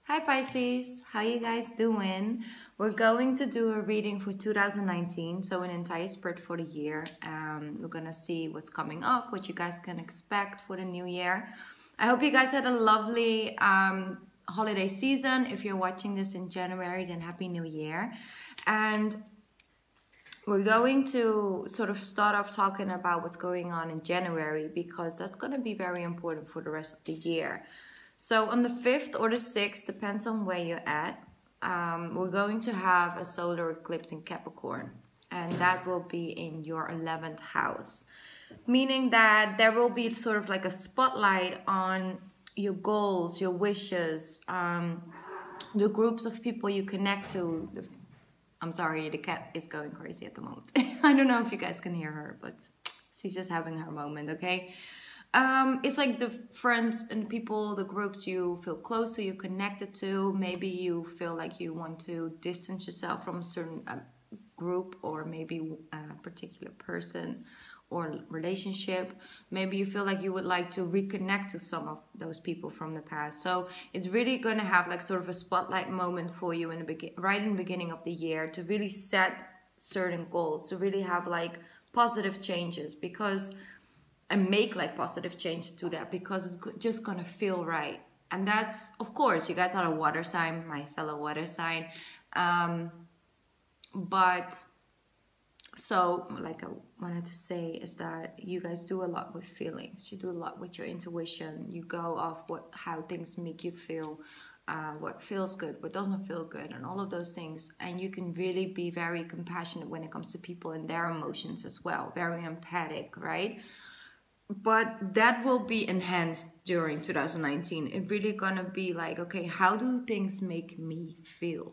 Hi Pisces, how you guys doing? We're going to do a reading for 2019, so an entire spread for the year. We're gonna see what's coming up, what you guys can expect for the new year. I hope you guys had a lovely holiday season. If you're watching this in January, then Happy New Year. And we're going to sort of start off talking about what's going on in January because that's going to be very important for the rest of the year. So on the 5th or the 6th, depends on where you're at, we're going to have a solar eclipse in Capricorn. And that will be in your 11th house. Meaning that there will be sort of like a spotlight on your goals, your wishes, the groups of people you connect to. I'm sorry, the cat is going crazy at the moment. I don't know if you guys can hear her, but she's just having her moment, okay? It's like the friends and people, the groups you feel close to, you connected to. Maybe you feel like you want to distance yourself from a certain group or maybe a particular person or relationship. Maybe you feel like you would like to reconnect to some of those people from the past. So it's really going to have like sort of a spotlight moment for you in the right in the beginning of the year to really set certain goals, to really have like positive changes and make like positive change to that because it's just gonna feel right. And that's, of course, you guys are a water sign, my fellow water sign. But so like I wanted to say is that you guys do a lot with feelings. You do a lot with your intuition. You go off how things make you feel, what feels good, what doesn't feel good, and all of those things. And you can really be very compassionate when it comes to people and their emotions as well. Very empathic, right? But that will be enhanced during 2019. It's really gonna be like, okay, how do things make me feel?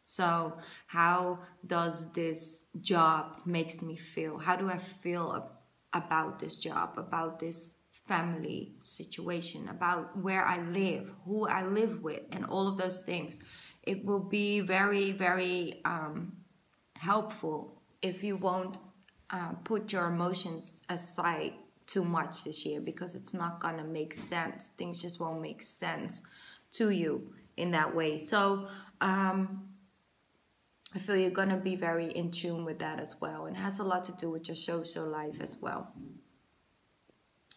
So how does this job makes me feel? How do I feel about this job, about this family situation, about where I live, who I live with, and all of those things? It will be very, very helpful if you won't put your emotions aside too much this year, because it's not gonna make sense. Things just won't make sense to you in that way. So I feel you're gonna be very in tune with that as well, and it has a lot to do with your social life as well.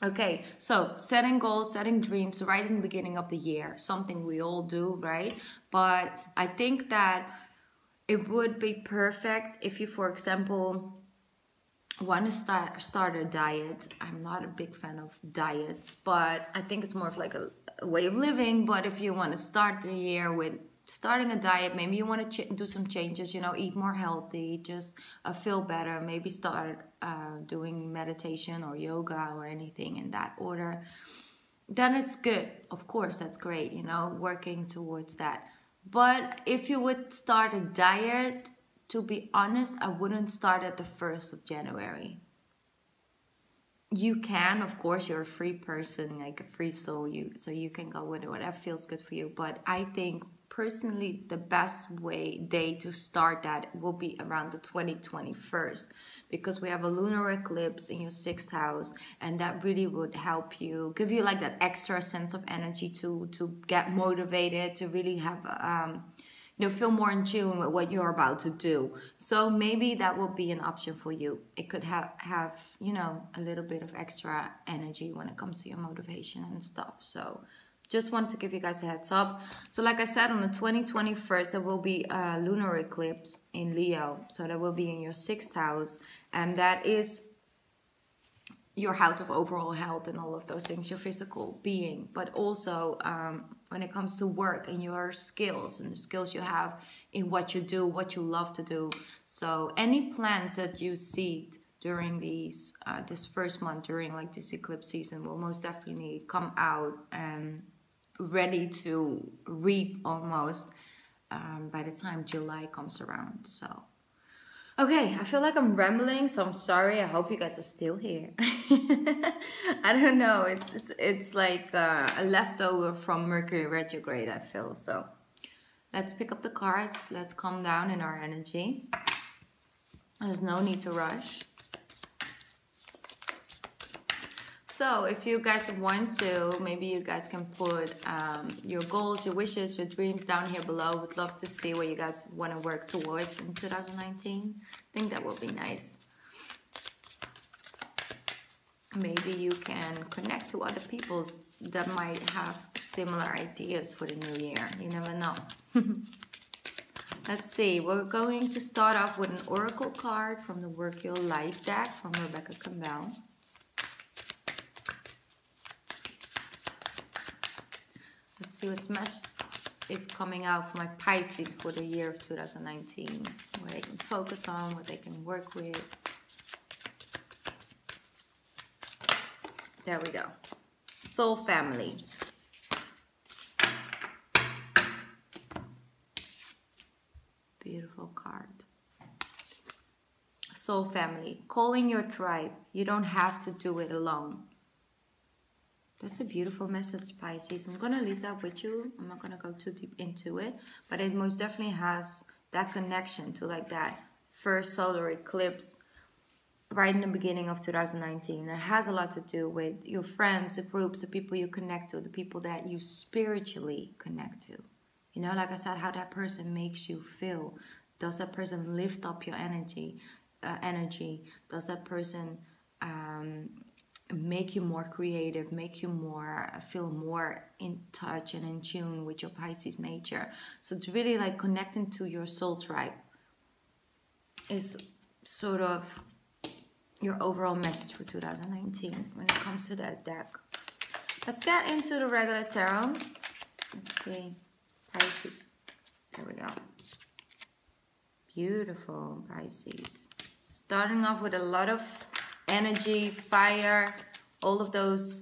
Okay, so setting goals, setting dreams right in the beginning of the year, something we all do, right? But I think that it would be perfect if you, for example, want to start a diet. I'm not a big fan of diets, but I think it's more of like a way of living. But if you want to start the year with starting a diet, maybe you want to do some changes, eat more healthy, just feel better, maybe start doing meditation or yoga or anything in that order, then it's good. Of course, that's great, working towards that. But if you would start a diet, to be honest, I wouldn't start at the 1st of January. You can, of course, you're a free person, like a free soul, so you can go with whatever feels good for you. But I think personally the best day to start that will be around the 2021st, because we have a lunar eclipse in your 6th house, and that really would help you, give you like that extra sense of energy to get motivated, to really have feel more in tune with what you're about to do. So maybe that will be an option for you. It could have a little bit of extra energy when it comes to your motivation and stuff. So just want to give you guys a heads up. So like I said, on the 2021st, there will be a lunar eclipse in Leo. So that will be in your 6th house. And that is your house of overall health and all of those things, your physical being, but also when it comes to work and your skills and the skills you have in what you do, what you love to do. So any plans that you seed during this first month, during like this eclipse season, will most definitely come out and ready to reap almost by the time July comes around. So okay, I feel like I'm rambling, so I'm sorry. I hope you guys are still here. I don't know. It's like a leftover from Mercury retrograde, I feel. So let's pick up the cards. Let's calm down in our energy. There's no need to rush. So if you guys want to, maybe you guys can put your goals, your wishes, your dreams down here below. Would love to see what you guys want to work towards in 2019. I think that would be nice. Maybe you can connect to other people that might have similar ideas for the new year. You never know. Let's see. We're going to start off with an oracle card from the Work Your Life deck from Rebecca Campbell. Let's see what's message is coming out for my Pisces for the year of 2019. What they can focus on, what they can work with. There we go. Soul family. Beautiful card. Soul family. Calling your tribe. You don't have to do it alone. That's a beautiful message, Pisces. I'm going to leave that with you. I'm not going to go too deep into it. But it most definitely has that connection to like that first solar eclipse right in the beginning of 2019. It has a lot to do with your friends, the groups, the people you connect to, the people that you spiritually connect to. You know, like I said, how that person makes you feel. Does that person lift up your energy? Does that person make you more creative, make you more feel more in touch and in tune with your Pisces nature? So it's really like connecting to your soul tribe is sort of your overall message for 2019 when it comes to that deck. Let's get into the regular tarot. Let's see. Pisces. There we go. Beautiful, Pisces. Starting off with a lot of energy, fire, all of those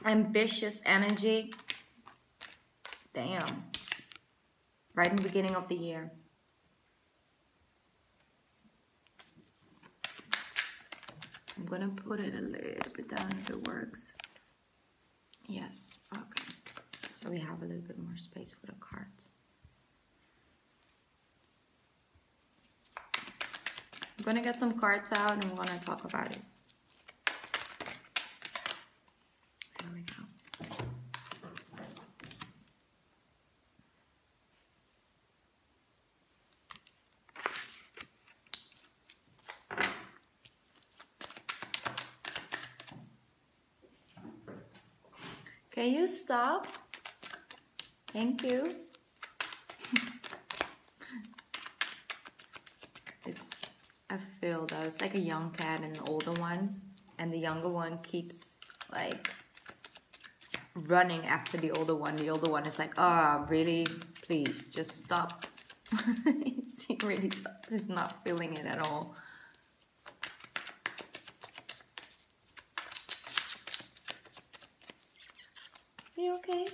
ambitious energy. Damn. Right in the beginning of the year. I'm gonna put it a little bit down if it works. Yes, okay. So we have a little bit more space for the cards. I'm gonna get some cards out and we're gonna talk about it. There we go. Can you stop? Thank you. I feel that it's like a young cat and an older one, and the younger one keeps like running after the older one. The older one is like, oh, really? Please, just stop. He really is not feeling it at all. Are you okay?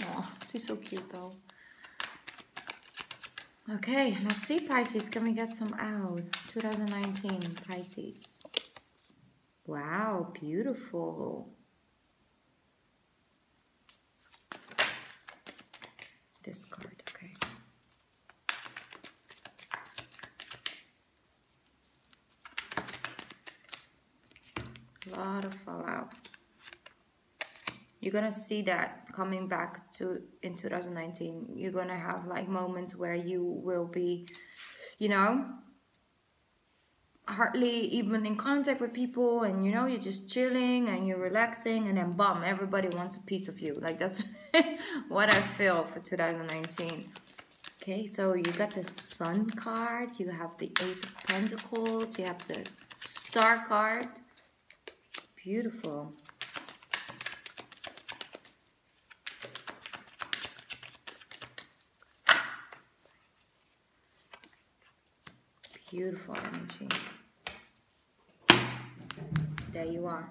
Oh, she's so cute though. Okay, let's see, Pisces. Can we get some out? 2019, Pisces. Wow, beautiful. This card, okay. A lot of fallout. You're gonna see that coming back to in 2019. You're gonna have like moments where you will be, you know, hardly even in contact with people, and you know, you're just chilling and you're relaxing, and then bum, everybody wants a piece of you. Like that's what I feel for 2019. Okay, so you got the Sun card, you have the Ace of Pentacles, you have the Star card. Beautiful. Beautiful energy. There you are.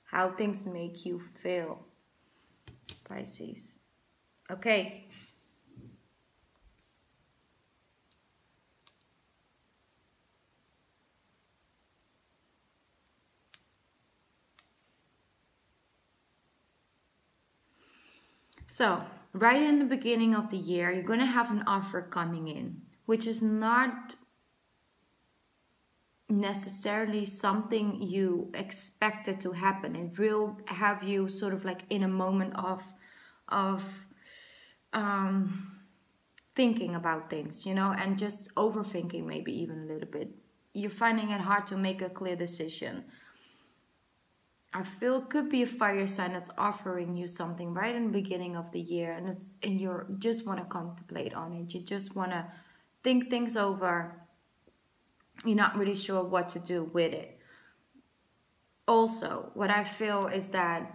How things make you feel, Pisces. Okay. So, right in the beginning of the year, you're going to have an offer coming in, which is not necessarily something you expected to happen. It will have you sort of like in a moment of thinking about things, you know, and just overthinking maybe even a little bit. You're finding it hard to make a clear decision. I feel it could be a fire sign that's offering you something right in the beginning of the year, and you just want to contemplate on it. You just want to think things over. You're not really sure what to do with it. Also, what I feel is that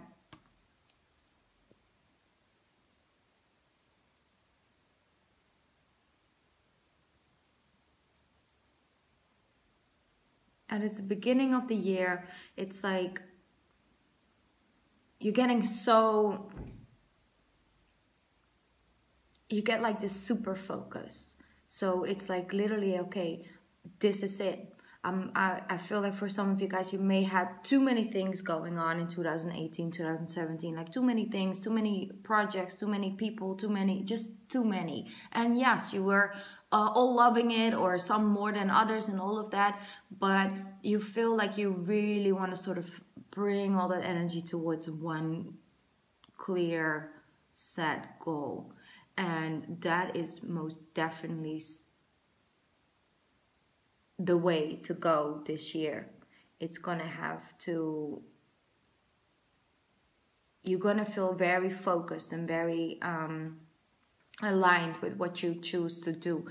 at the beginning of the year, it's like you're getting so, you get like this super focus. So it's like literally, okay, this is it. I feel like for some of you guys, you may had too many things going on in 2018, 2017, like too many things, too many projects, too many people, just too many. And yes, you were all loving it, or some more than others and all of that, but you feel like you really want to sort of bring all that energy towards one clear set goal. And that is most definitely the way to go this year. It's gonna have to, you're gonna feel very focused and very aligned with what you choose to do.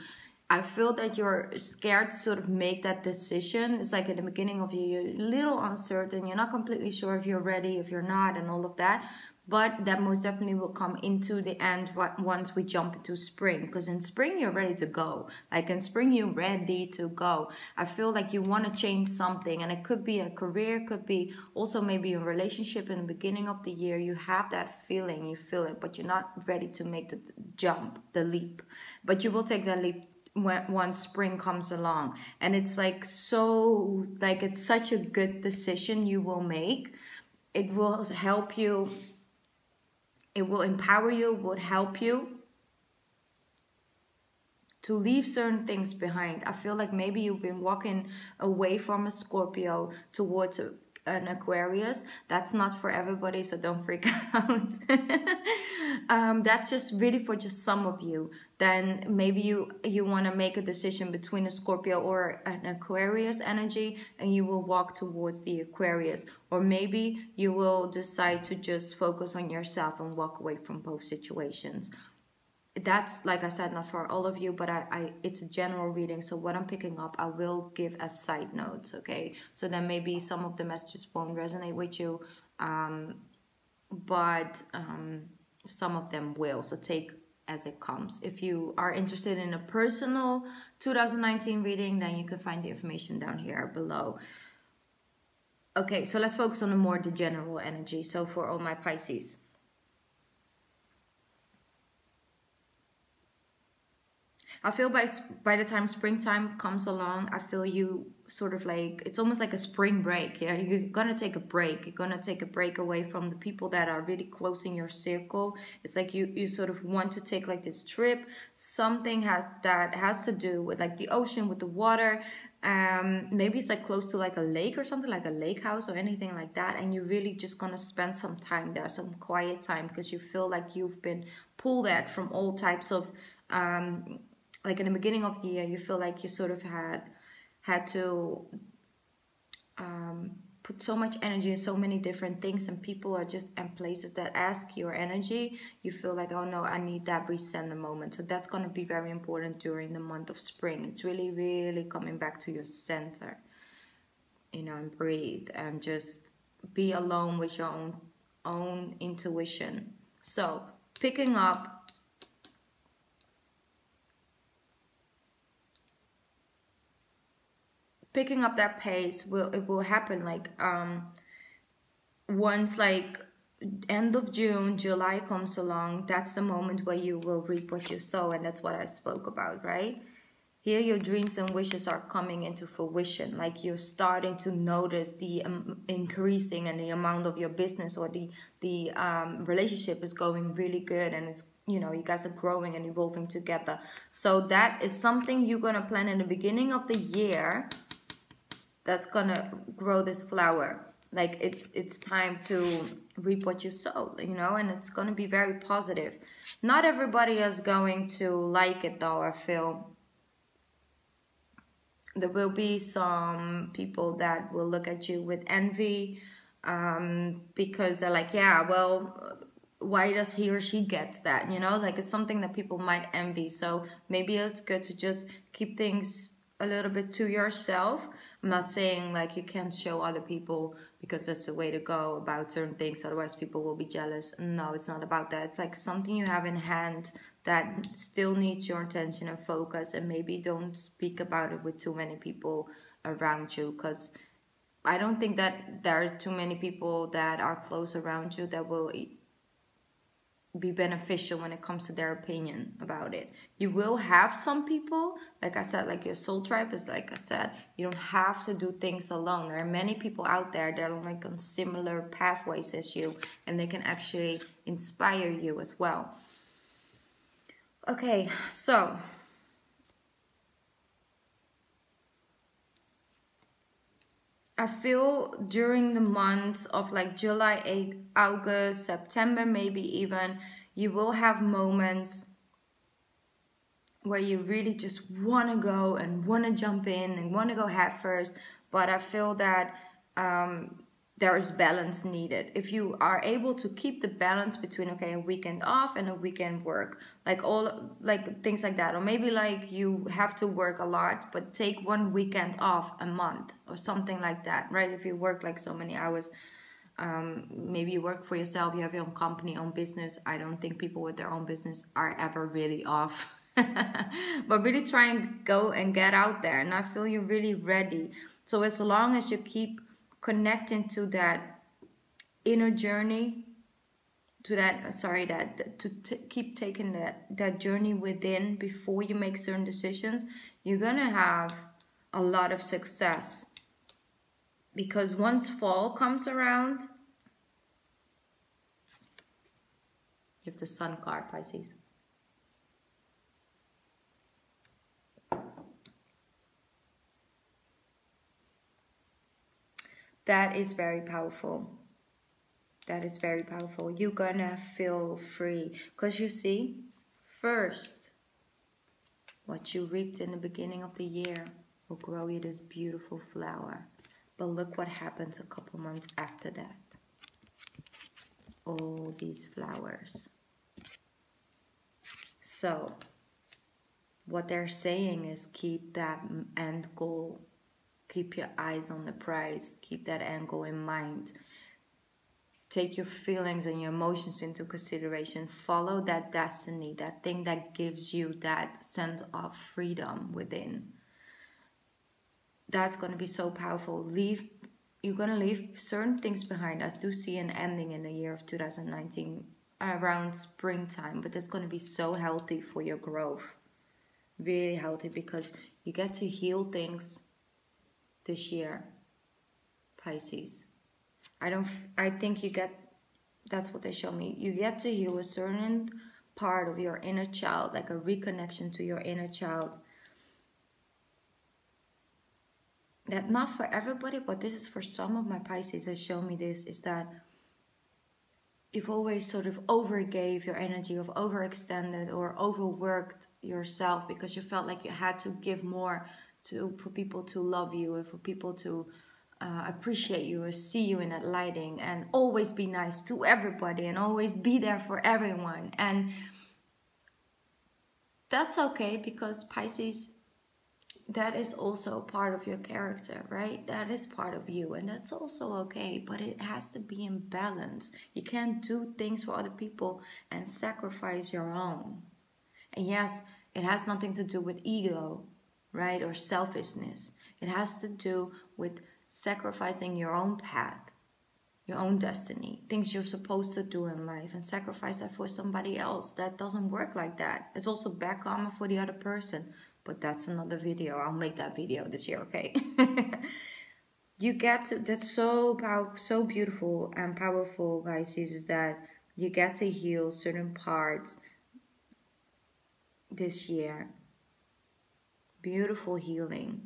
I feel that you're scared to sort of make that decision. It's like at the beginning of the year, you're a little uncertain. You're not completely sure if you're ready, if you're not, and all of that. But that most definitely will come into the end once we jump into spring. Because in spring, you're ready to go. Like in spring, you're ready to go. I feel like you want to change something. And it could be a career, could be also maybe a relationship in the beginning of the year. You have that feeling, you feel it, but you're not ready to make the jump, the leap. But you will take that leap once spring comes along. And it's like so, like it's such a good decision you will make. It will help you, it will empower you, it would help you to leave certain things behind. I feel like maybe you've been walking away from a Scorpio towards an Aquarius. That's not for everybody, so don't freak out. That's just really for just some of you. Then maybe you want to make a decision between a Scorpio or an Aquarius energy, and you will walk towards the Aquarius. Or maybe you will decide to just focus on yourself and walk away from both situations. That's, like I said, not for all of you, but I it's a general reading. So what I'm picking up, I will give as side notes, okay? So then maybe some of the messages won't resonate with you, but some of them will. So take as it comes. If you are interested in a personal 2019 reading, then you can find the information down here below. Okay, so let's focus on the general energy. So for all my Pisces. I feel by the time springtime comes along, I feel you sort of like, it's almost like a spring break. Yeah, you're gonna take a break. You're gonna take a break away from the people that are really close in your circle. It's like you sort of want to take like this trip. Something that has to do with like the ocean, with the water. Maybe it's like close to like a lake or something, like a lake house or anything like that. And you're really just gonna spend some time there, some quiet time, because you feel like you've been pulled at from all types of like in the beginning of the year, you feel like you sort of had to put so much energy in so many different things, and people are just and places that ask your energy. You feel like, oh no, I need that recenter moment. So that's going to be very important during the month of spring. It's really, really coming back to your center, you know, and breathe and just be alone with your own intuition. So picking up that pace will happen like once like end of June, July comes along. That's the moment where you will reap what you sow, and that's what I spoke about, right? Here your dreams and wishes are coming into fruition. Like you're starting to notice the increasing and the amount of your business, or the relationship is going really good, and it's, you know, you guys are growing and evolving together. So that is something you're gonna plan in the beginning of the year. that's gonna grow this flower. Like it's time to reap what you sow, you know, and it's gonna be very positive. Not everybody is going to like it though, I feel. There will be some people that will look at you with envy, because they're like, yeah, well, why does he or she get that? You know, like it's something that people might envy. So maybe it's good to just keep things a little bit to yourself. I'm not saying like you can't show other people because that's the way to go about certain things. Otherwise, people will be jealous. No, it's not about that. It's like something you have in hand that still needs your attention and focus, and maybe don't speak about it with too many people around you, because I don't think that there are too many people that are close around you that will be beneficial when it comes to their opinion about it. You will have some people, like I said, like your soul tribe is, like I said, you don't have to do things alone. There are many people out there that are like on similar pathways as you, and they can actually inspire you as well. Okay, so I feel during the months of like July, August, September, maybe even, you will have moments where you really just want to go and want to jump in and want to go head first. But I feel that there is balance needed. If you are able to keep the balance between, okay, a weekend off and a weekend work, like all like things like that, or maybe like you have to work a lot but take one weekend off a month or something like that, right? If you work like so many hours, maybe you work for yourself, you have your own company, own business. I don't think people with their own business are ever really off. But really try and go and get out there, and I feel you're really ready. So as long as you keep connecting to that inner journey, to that keep taking that journey within before you make certain decisions, you're gonna have a lot of success. Because once fall comes around, you have the sun card, Pisces. That is very powerful. That is very powerful. You're gonna feel free. Because you see, first, what you reaped in the beginning of the year will grow you this beautiful flower. But look what happens a couple months after that. All these flowers. So, what they're saying is keep that end goal. Keep your eyes on the prize. Keep that end goal in mind. Take your feelings and your emotions into consideration. Follow that destiny, that thing that gives you that sense of freedom within. That's going to be so powerful. You're going to leave certain things behind. I do see an ending in the year of 2019 around springtime, but that's going to be so healthy for your growth. Really healthy, because you get to heal things this year, Pisces. I think you get, that's what they show me. You get to heal a certain part of your inner child, like a reconnection to your inner child. That not for everybody, but this is for some of my Pisces that show me this, is that you've always sort of overgave your energy, or overextended or overworked yourself because you felt like you had to give more for people to love you, or for people to appreciate you or see you in that lighting, and always be nice to everybody and always be there for everyone. And that's okay, because Pisces, that is also part of your character, right? That is part of you, and that's also okay, but it has to be in balance. You can't do things for other people and sacrifice your own. And yes, it has nothing to do with ego, right? Or selfishness. It has to do with sacrificing your own path, your own destiny, things you're supposed to do in life, and sacrifice that for somebody else. That doesn't work like that. It's also bad karma for the other person, but that's another video. I'll make that video this year, okay? You get to, that's so beautiful and powerful, Pisces, is that you get to heal certain parts this year. Beautiful healing.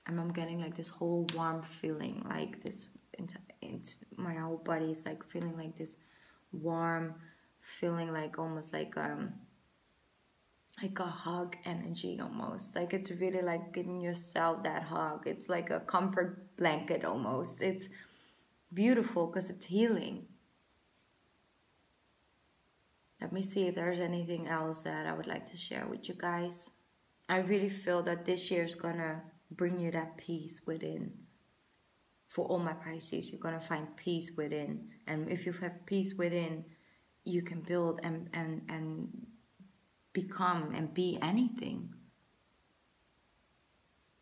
and I'm getting like this whole warm feeling, like this into my whole body is like feeling like this warm feeling, like almost like a hug energy almost. Like it's really like giving yourself that hug. It's like a comfort blanket almost. It's beautiful because it's healing. Let me see if there's anything else that I would like to share with you guys. I really feel that this year is gonna bring you that peace within. For all my Pisces, you're gonna find peace within. And if you have peace within, you can build and become and be anything.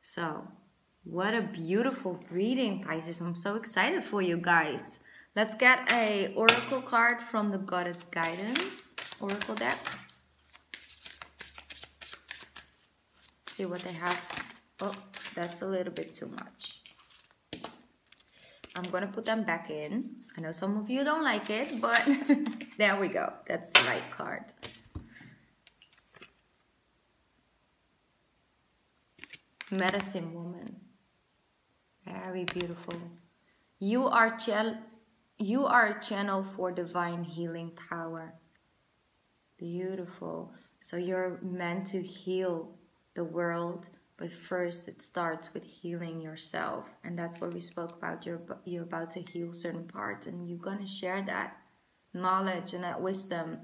So, what a beautiful reading, Pisces. I'm so excited for you guys. Let's get a oracle card from the Goddess Guidance Oracle deck. See what they have. Oh, that's a little bit too much. I'm gonna put them back in. I know some of you don't like it, but there we go. That's the right card. Medicine Woman. Very beautiful. You are a channel for divine healing power. Beautiful. So you're meant to heal the world, but first it starts with healing yourself. And that's what we spoke about. You're about to heal certain parts, and you're going to share that knowledge and that wisdom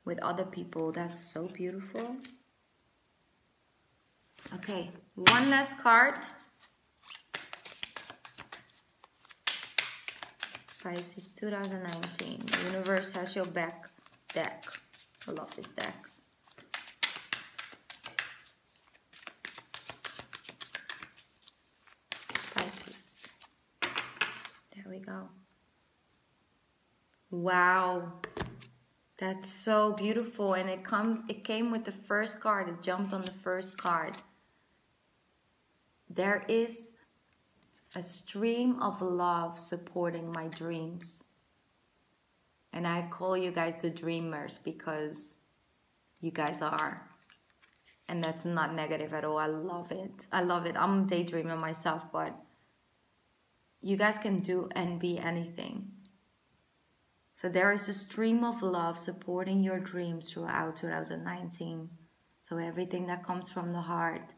with other people. That's so beautiful. Okay, one last card. Pisces 2019. The universe has your back deck. I love this deck. Pisces. There we go. Wow. That's so beautiful. And it came with the first card. It jumped on the first card. There is a stream of love supporting my dreams. And I call you guys the dreamers because you guys are. And that's not negative at all. I love it. I love it. I'm a daydreamer myself, but you guys can do and be anything. So there is a stream of love supporting your dreams throughout 2019. So everything that comes from the heart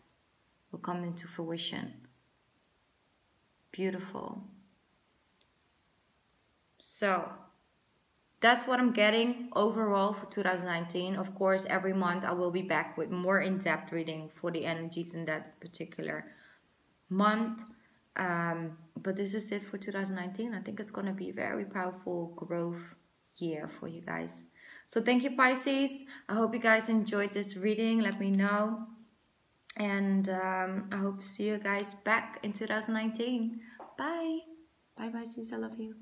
will come into fruition. Beautiful. So that's what I'm getting overall for 2019. Of course, every month I will be back with more in-depth reading for the energies in that particular month. But this is it for 2019. I think it's going to be a very powerful growth year for you guys. So thank you, Pisces. I hope you guys enjoyed this reading. Let me know. And I hope to see you guys back in 2019. Bye. Bye, Pisces. I love you.